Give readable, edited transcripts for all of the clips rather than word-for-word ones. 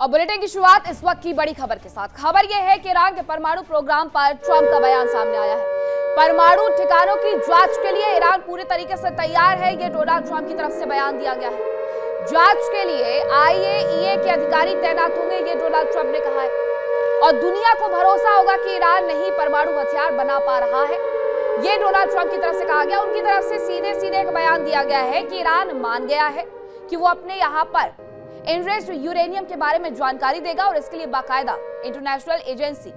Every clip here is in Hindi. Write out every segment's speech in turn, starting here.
और बुलेटिन की शुरुआत इस वक्त की बड़ी खबर के साथ। खबर यह है कि ईरान के परमाणु प्रोग्राम पर ट्रंप का बयान सामने आया है। परमाणु ठिकानों की जांच के लिए ईरान पूरे तरीके से तैयार है, ये डोनाल्ड ट्रंप की तरफ से बयान दिया गया है। जांच के लिए IAEA के अधिकारी तैनात होंगे, ये डोनाल्ड ट्रंप ने कहा है। और दुनिया को भरोसा होगा कि ईरान नहीं परमाणु हथियार बना पा रहा है, ये डोनाल्ड ट्रंप की तरफ से कहा गया। उनकी तरफ से सीधे सीधे एक बयान दिया गया है कि ईरान मान गया है कि वो अपने यहाँ पर एनरिच्ड यूरेनियम के बारे में जानकारी देगा और इसके लिए बाकायदा इंटरनेशनल एजेंसी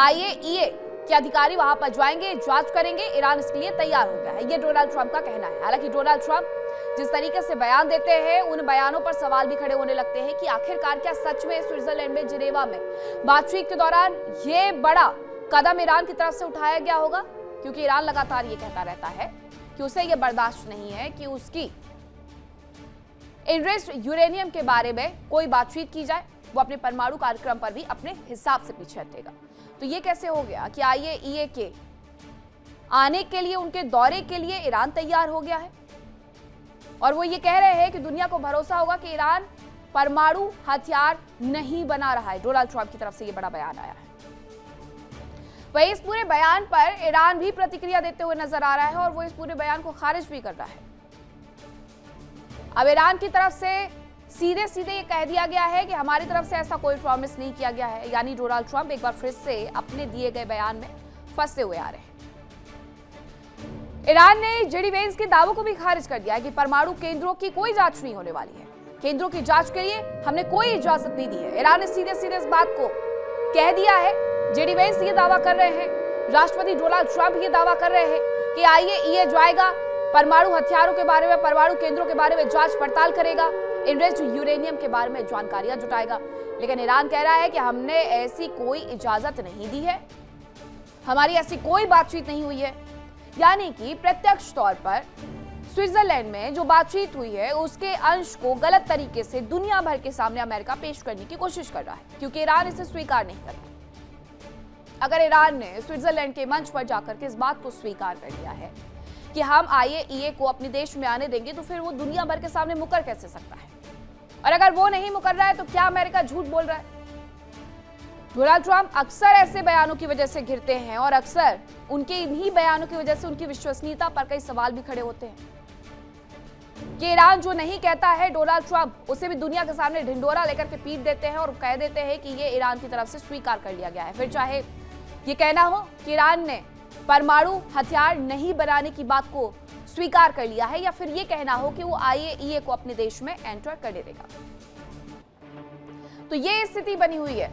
IAEA के अधिकारी वहां पर जाएंगे, जांच करेंगे। ईरान इसके लिए तैयार हो गया है, ये डोनाल्ड ट्रंप का कहना है। हालांकि डोनाल्ड ट्रंप जिस तरीके से बयान देते हैं, उन बयानों पर सवाल भी खड़े होने लगते हैं कि आखिरकार क्या सच में स्विट्जरलैंड में जिनेवा में बातचीत के दौरान ये बड़ा कदम ईरान की तरफ से उठाया गया होगा, क्योंकि ईरान लगातार ये कहता रहता है कि उसे ये बर्दाश्त नहीं है कि उसकी एनरिच्ड यूरेनियम के बारे में कोई बातचीत की जाए। वो अपने परमाणु कार्यक्रम पर भी अपने हिसाब से पीछे हटेगा। तो ये कैसे हो गया कि IAEA के आने के लिए, उनके दौरे के लिए ईरान तैयार हो गया है और वो ये कह रहे हैं कि दुनिया को भरोसा होगा कि ईरान परमाणु हथियार नहीं बना रहा है। डोनाल्ड ट्रंप की तरफ से ये बड़ा बयान आया है। वही इस पूरे बयान पर ईरान भी प्रतिक्रिया देते हुए नजर आ रहा है और वो इस पूरे बयान को खारिज भी कर रहा है। अब ईरान की तरफ से सीधे सीधे ये कह दिया गया है कि हमारी तरफ से ऐसा कोई प्रॉमिस नहीं किया गया है, यानी डोनाल्ड ट्रंप एक बार फिर से अपने दिए गए बयान में फंसे हुए आ रहे हैं। ईरान ने जेडी वेंस के दावों को भी खारिज कर दिया है कि परमाणु केंद्रों की कोई जांच नहीं होने वाली है। केंद्रों की जांच के लिए हमने कोई इजाजत नहीं दी है। ईरान ने सीधे सीधे इस बात को कह दिया है। जेडी वेंस ये दावा कर रहे हैं, राष्ट्रपति डोनाल्ड ट्रंप ये दावा कर रहे हैं कि IAEA जाएगा, परमाणु हथियारों के बारे में, परमाणु केंद्रों के बारे में जांच पड़ताल करेगा, एनरिच्ड यूरेनियम के बारे में जानकारियां जुटाएगा। लेकिन ईरान कह रहा है कि हमने ऐसी कोई इजाजत नहीं दी है, हमारी ऐसी कोई बातचीत नहीं हुई है। यानी कि प्रत्यक्ष तौर पर स्विट्जरलैंड में जो बातचीत हुई है उसके अंश को गलत तरीके से दुनिया भर के सामने अमेरिका पेश करने की कोशिश कर रहा है, क्योंकि ईरान इसे स्वीकार नहीं करता। अगर ईरान ने स्विट्जरलैंड के मंच पर जाकर के इस बात को स्वीकार कर लिया है कि हम IAEA को अपने देश में आने देंगे, तो फिर वो दुनिया भर के सामने मुकर कैसे सकता है? और अगर वो नहीं मुकर रहा है तो क्या अमेरिका झूठ बोल रहा है? डोनाल्ड ट्रंप अक्सर ऐसे बयानों की वजह से घिरते हैं और अक्सर उनके इन्हीं बयानों की वजह से उनकी विश्वसनीयता पर कई सवाल भी खड़े होते हैं कि ईरान जो नहीं कहता है डोनाल्ड ट्रंप उसे भी दुनिया के सामने ढिंडोरा लेकर के पीट देते हैं और कह देते हैं कि ये ईरान की तरफ से स्वीकार कर लिया गया है। फिर चाहे ये कहना हो कि ईरान ने परमाणु हथियार नहीं बनाने की बात को स्वीकार कर लिया है, या फिर ये कहना हो कि वो IAEA को अपने देश में एंटर करने देगा। तो ये स्थिति बनी हुई है।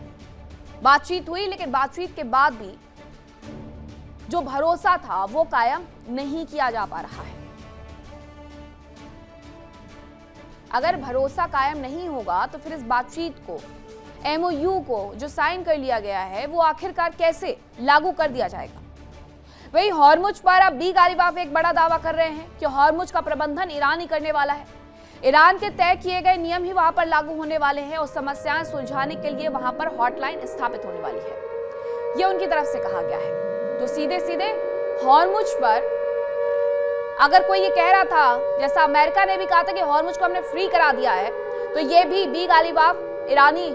बातचीत हुई, लेकिन बातचीत के बाद भी जो भरोसा था वो कायम नहीं किया जा पा रहा है। अगर भरोसा कायम नहीं होगा तो फिर इस बातचीत को, MOU को जो साइन कर लिया गया है, वो आखिरकार कैसे लागू कर दिया जाएगा? वही हॉर्मुज पर अब बी गालिबाफ एक बड़ा दावा कर रहे हैं कि हॉर्मुज का प्रबंधन ईरान ही करने वाला है। ईरान के तय किए गए नियम ही वहां पर लागू होने वाले हैं और समस्याएं सुलझाने के लिए वहां पर हॉटलाइन स्थापित होने वाली है, ये उनकी तरफ से कहा गया है। तो सीधे सीधे हॉर्मुज पर अगर कोई ये कह रहा था, जैसा अमेरिका ने भी कहा था कि हॉर्मुज को हमने फ्री करा दिया है, तो ये भी बी गालिबाफ ईरानी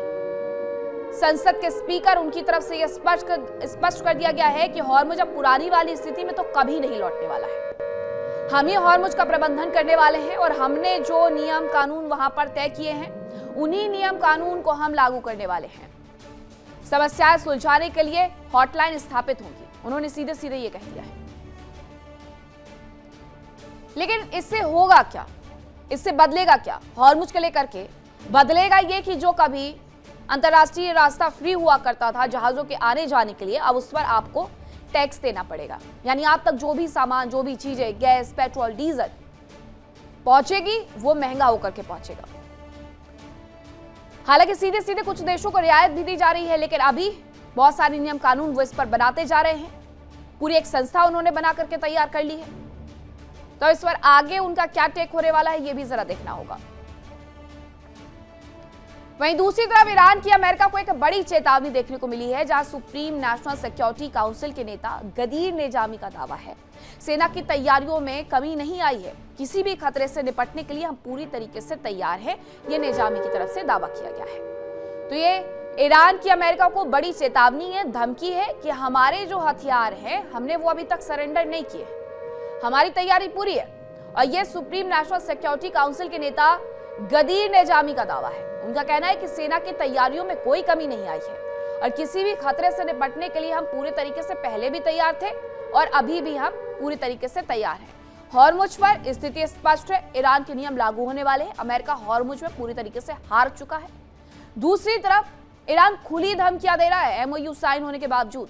संसद के स्पीकर, उनकी तरफ से यह स्पष्ट कर दिया गया है कि हॉर्मुज अब पुरानी वाली स्थिति में तो कभी नहीं लौटने वाला है। हम ही हॉर्मुज का प्रबंधन करने वाले हैं और हमने जो नियम कानून वहां पर तय किए हैं, उन्हीं नियम कानून को हम लागू करने वाले हैं। समस्याएं सुलझाने के लिए हॉटलाइन स्थापित होंगी, उन्होंने सीधे सीधे ये कह दिया है। लेकिन इससे होगा क्या? इससे बदलेगा क्या? हॉर्मुज के लेकर के बदलेगा ये कि जो कभी अंतरराष्ट्रीय रास्ता फ्री हुआ करता था जहाजों के आने जाने के लिए, अब उस पर आपको टैक्स देना पड़ेगा। यानी आप तक जो भी सामान, जो भी चीजें, गैस, पेट्रोल, डीजल पहुंचेगी, वो महंगा होकर के पहुंचेगा। हालांकि सीधे सीधे कुछ देशों को रियायत भी दी जा रही है, लेकिन अभी बहुत सारे नियम कानून वो इस पर बनाते जा रहे हैं। पूरी एक संस्था उन्होंने बना करके तैयार कर ली है। तो इस पर आगे उनका क्या टेक होने वाला है, ये भी जरा देखना होगा। वहीं दूसरी तरफ ईरान की अमेरिका को एक बड़ी चेतावनी देखने को मिली है, जहां सुप्रीम नेशनल सिक्योरिटी काउंसिल के नेता गदीर नेजामी का दावा है, सेना की तैयारियों में कमी नहीं आई है, किसी भी खतरे से निपटने के लिए हम पूरी तरीके से तैयार हैं, ये नेजामी की तरफ से दावा किया गया है। तो ये ईरान की अमेरिका को बड़ी चेतावनी है, धमकी है कि हमारे जो हथियार हैं हमने वो अभी तक सरेंडर नहीं किए, हमारी तैयारी पूरी है। और ये सुप्रीम नेशनल सिक्योरिटी काउंसिल के नेता गदीर नेजामी का दावा है। उनका कहना है कि सेना की तैयारियों में कोई कमी नहीं आई है और किसी भी खतरे से निपटने के लिए हम पूरे तरीके से पहले भी तैयार थे और अभी भी हम पूरी तरीके से तैयार हैं। हॉर्मुज पर स्थिति स्पष्ट है, ईरान के नियम लागू होने वाले हैं। अमेरिका हॉर्मुज में पूरी तरीके से हार चुका है। दूसरी तरफ ईरान खुली धमकियां दे रहा है एमओयू साइन होने के बावजूद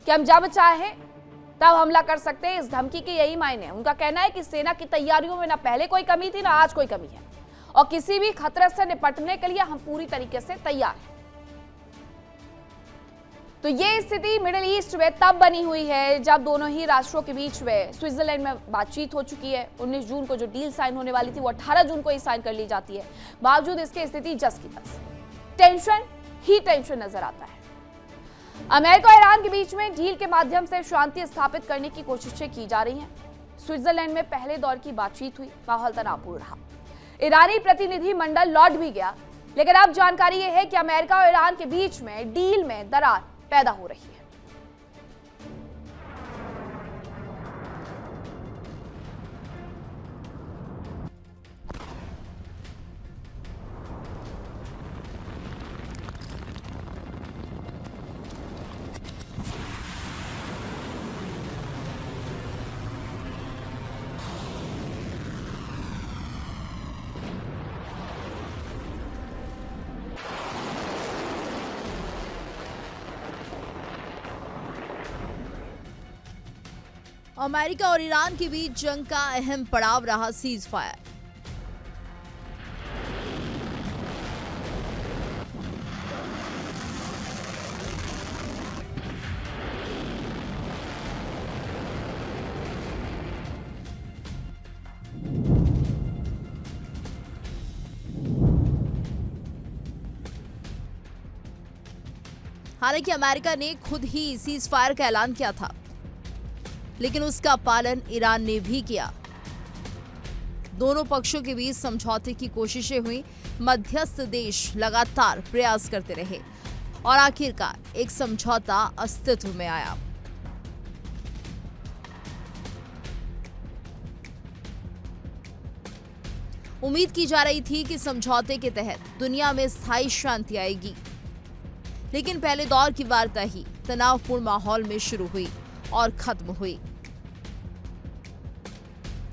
कि हम जब चाहें तब हमला कर सकते हैं। इस धमकी के यही मायने हैं। उनका कहना है कि सेना की तैयारियों में ना पहले कोई कमी थी ना आज कोई कमी है और किसी भी खतरे से निपटने के लिए हम पूरी तरीके से तैयार हैं। तो ये स्थिति मिडिल ईस्ट में तब बनी हुई है जब दोनों ही राष्ट्रों के बीच में स्विट्जरलैंड में बातचीत हो चुकी है। 19 जून को जो डील साइन होने वाली थी वो 18 जून को ही साइन कर ली जाती है। बावजूद इसके स्थिति जस की तस, टेंशन ही टेंशन नजर आता है। अमेरिका और ईरान के बीच में डील के माध्यम से शांति स्थापित करने की कोशिशें की जा रही हैं। स्विट्जरलैंड में पहले दौर की बातचीत हुई, माहौल तनावपूर्ण रहा। ईरानी प्रतिनिधि मंडल लौट भी गया, लेकिन अब जानकारी यह है कि अमेरिका और ईरान के बीच में डील में दरार पैदा हो रही है। अमेरिका और ईरान के बीच जंग का अहम पड़ाव रहा सीज फायर। हालांकि अमेरिका ने खुद ही सीज फायर का ऐलान किया था, लेकिन उसका पालन ईरान ने भी किया। दोनों पक्षों के बीच समझौते की कोशिशें हुई, मध्यस्थ देश लगातार प्रयास करते रहे और आखिरकार एक समझौता अस्तित्व में आया। उम्मीद की जा रही थी कि समझौते के तहत दुनिया में स्थायी शांति आएगी, लेकिन पहले दौर की वार्ता ही तनावपूर्ण माहौल में शुरू हुई और खत्म हुई।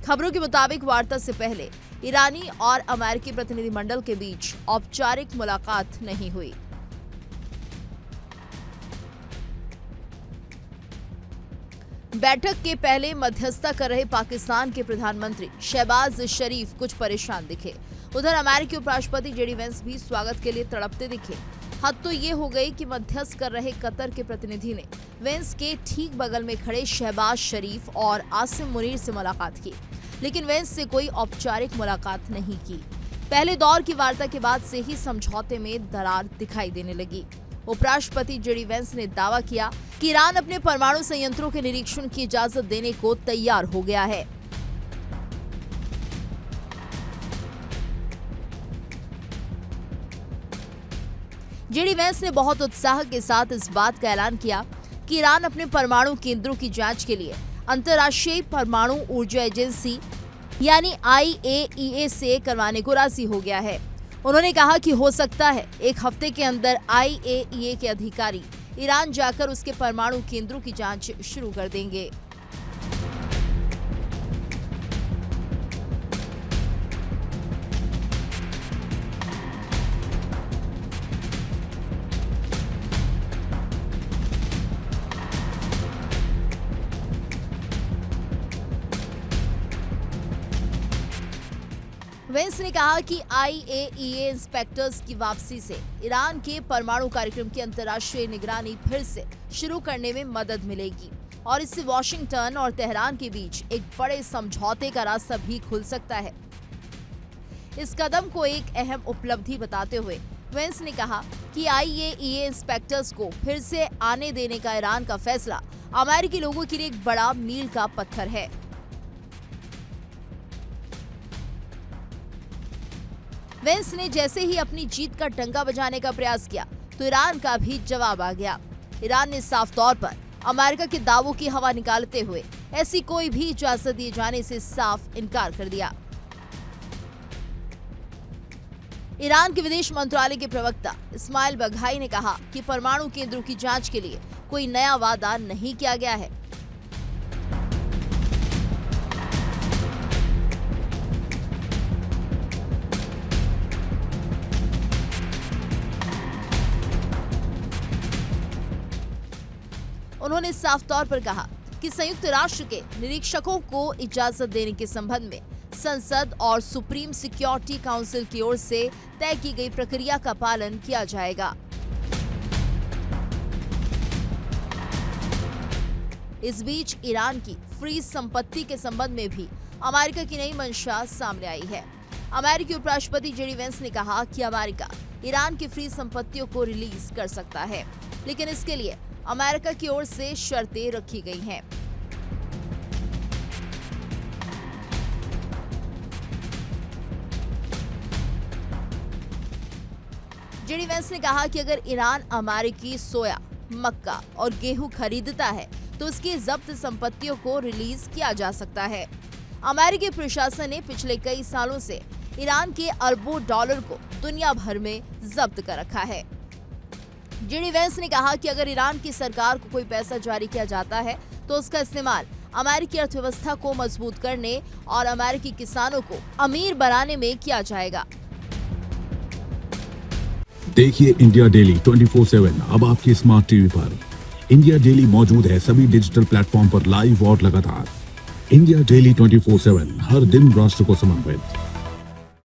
खबरों के मुताबिक वार्ता से पहले ईरानी और अमेरिकी प्रतिनिधिमंडल के बीच औपचारिक मुलाकात नहीं हुई। बैठक के पहले मध्यस्थता कर रहे पाकिस्तान के प्रधानमंत्री शहबाज शरीफ कुछ परेशान दिखे। उधर अमेरिकी उपराष्ट्रपति जेडी वेंस भी स्वागत के लिए तड़पते दिखे। हद तो ये हो गई कि मध्यस्थ कर रहे कतर के प्रतिनिधि ने वेंस के ठीक बगल में खड़े शहबाज शरीफ और आसिम मुनीर से मुलाकात की, लेकिन वेंस से कोई औपचारिक मुलाकात नहीं की। पहले दौर की वार्ता के बाद से ही समझौते में दरार दिखाई देने लगी। उपराष्ट्रपति जेडी वेंस ने दावा किया कि ईरान अपने परमाणु संयंत्रों के निरीक्षण की इजाजत देने को तैयार हो गया है। जेडी वेंस ने बहुत उत्साह के साथ इस बात का ऐलान किया कि ईरान अपने परमाणु केंद्रों की जांच के लिए अंतर्राष्ट्रीय परमाणु ऊर्जा एजेंसी यानी IAEA से करवाने को राजी हो गया है। उन्होंने कहा कि हो सकता है एक हफ्ते के अंदर IAEA के अधिकारी ईरान जाकर उसके परमाणु केंद्रों की जांच शुरू कर देंगे। वेंस ने कहा कि IAEA इंस्पेक्टर्स की वापसी से ईरान के परमाणु कार्यक्रम की अंतर्राष्ट्रीय निगरानी फिर से शुरू करने में मदद मिलेगी और इससे वॉशिंगटन और तेहरान के बीच एक बड़े समझौते का रास्ता भी खुल सकता है। इस कदम को एक अहम उपलब्धि बताते हुए वेंस ने कहा कि IAEA इंस्पेक्टर्स को फिर से आने देने का ईरान का फैसला अमेरिकी लोगों के लिए एक बड़ा मील का पत्थर है। वेंस ने जैसे ही अपनी जीत का डंका बजाने का प्रयास किया तो ईरान का भी जवाब आ गया। ईरान ने साफ तौर पर अमेरिका के दावों की हवा निकालते हुए ऐसी कोई भी इजाजत दिए जाने से साफ इनकार कर दिया। ईरान के विदेश मंत्रालय के प्रवक्ता इस्माइल बघाई ने कहा कि परमाणु केंद्रों की जांच के लिए कोई नया वादा नहीं किया गया है। उन्होंने साफ तौर पर कहा कि संयुक्त राष्ट्र के निरीक्षकों को इजाजत देने के संबंध में संसद और सुप्रीम सिक्योरिटी काउंसिल की ओर से तय की गई प्रक्रिया का पालन किया जाएगा। इस बीच ईरान की फ्रीज संपत्ति के संबंध में भी अमेरिका की नई मंशा सामने आई है। अमेरिकी उपराष्ट्रपति जेडी वेंस ने कहा कि अमेरिका ईरान की फ्रीज संपत्तियों को रिलीज कर सकता है, लेकिन इसके लिए अमेरिका की ओर से शर्तें रखी गई हैं। जेडी वेंस ने कहा कि अगर ईरान अमेरिकी सोया, मक्का और गेहूं खरीदता है तो उसकी जब्त संपत्तियों को रिलीज किया जा सकता है। अमेरिकी प्रशासन ने पिछले कई सालों से ईरान के अरबों डॉलर को दुनिया भर में जब्त कर रखा है। जेडी वेंस ने कहा कि अगर ईरान की सरकार को कोई पैसा जारी किया जाता है तो उसका इस्तेमाल अमेरिकी अर्थव्यवस्था को मजबूत करने और अमेरिकी किसानों को अमीर बनाने में किया जाएगा। देखिए इंडिया डेली 24/7 अब आपके स्मार्ट टीवी पर। इंडिया डेली मौजूद है सभी डिजिटल प्लेटफॉर्म पर लाइव और लगातार। इंडिया डेली 24/7 हर दिन राष्ट्र को समर्पित।